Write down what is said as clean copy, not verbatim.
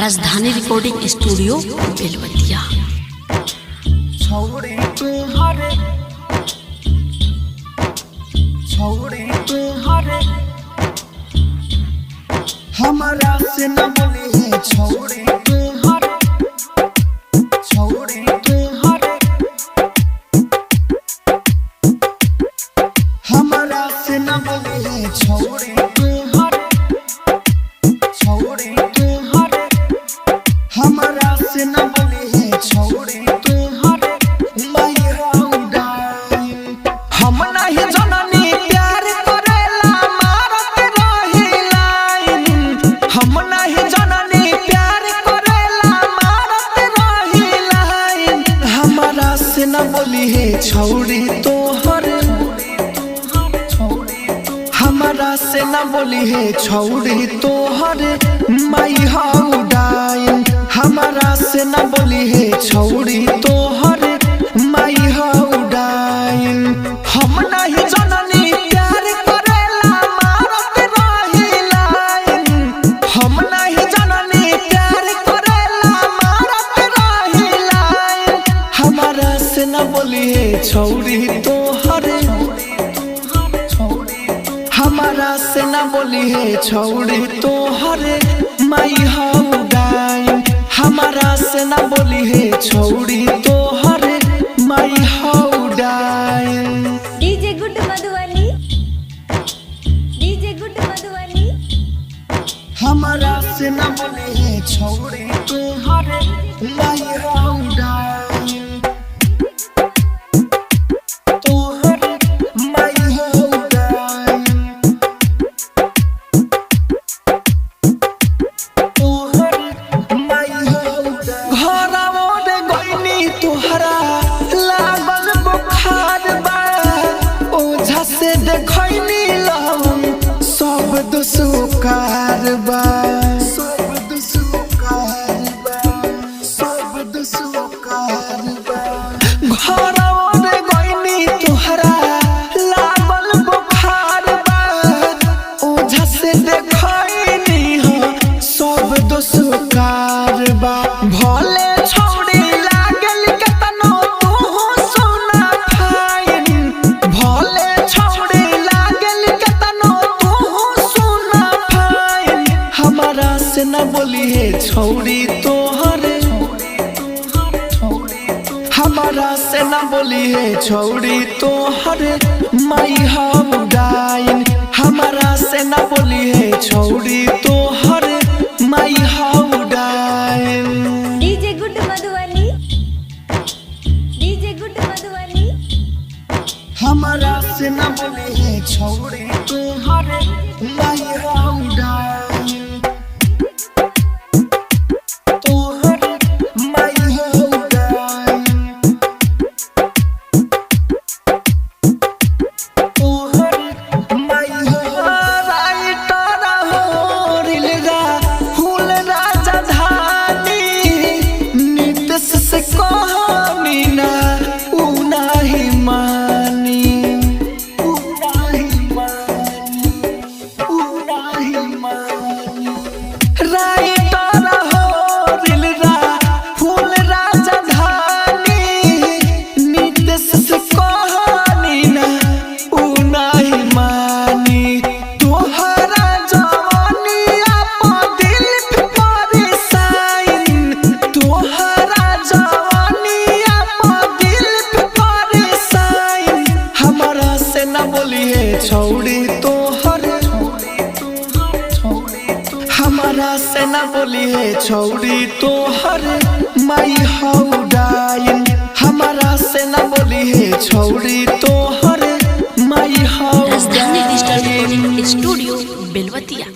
राजधानी recording studio Belwatia. हमारा से न बोली है छोड़े के हरे छोड़े के हरे हमारा से न बोली है छोड़े के हरे छोड़े के हरे हमारा से न बोली है छोड़े के हरे मायरा उड़ाई हम नहीं जननी प्यार करेला मारत रही लाइन हम नहीं जननी प्यार करेला मारत रही लाइन हमारा से न बोली है छोड़ी तोहर हमारा से न बोली है छोड़ी तोहर माई हौडाइन हमारा से न बोली है छोड़ी तोहर माई हौडाइन हम नहीं जननी प्यार करेला मारत रही लाइन हम नहीं जननी प्यार करेला मारत रही लाइन हमारा से न बोली है छोड़ी तोहर हमारा से न बोली है छोड़ी तोहर माई हौडाइन हमारा से न बोली है छोड़ी तोहर माई हौडाइन। DJ good Madhubani DJ good Madhubani हमारा से न बोली है छोड़ी तोहर माई हौडाइन तोहर माई हौडाइन तोहर माई हौडाइन घरवा रे गइनी तोहरा लागल बुखार बा ओझा से देखैनी लहम सब दुसुकार बा सब दुसुकार बा सब दुसुकार बा घरवा रे गइनी तोहरा लागल बुखार बा ओझा से देखैनी सब दुसुकार बा भले छोड़ी लागल केतनो तू सुना फाइन भले छोड़ी लागल केतनो तू सुना फाइन हमारा से न बोली है छोड़ी तोहर हमारा से न बोली है छोड़ी तोहर माई हौडाइन हमारा से न बोली है छोड़ी तोहर माई हौडाइन। DJ good Madhubani DJ good Madhubani हमारा से न बोली है छोड़ी तोहर माई हौडाइन तोहर माई हौडाइन तोहर माई हौडाइन हो रिलगा फूल राजधानी नितेश से कहानी ना उ नाही मानी उ नाही मानी उ नाही मानी राइटर हो रिलगा फूल राजधानी नितेश से कहानी ना उ नाही मानी तोहरा जवानिया पर दिल पे परेशान तोहरा जवानिया पर दिल पे परेशान हमारा से न बोली है छोड़ी तोहर हमारा से न बोली है छोड़ी तोहर माई हौडाइन हमारा से न बोली है छोड़ी तोहर माई राजधानी डिजिटल हौडाइन। Recording studio Belwatia.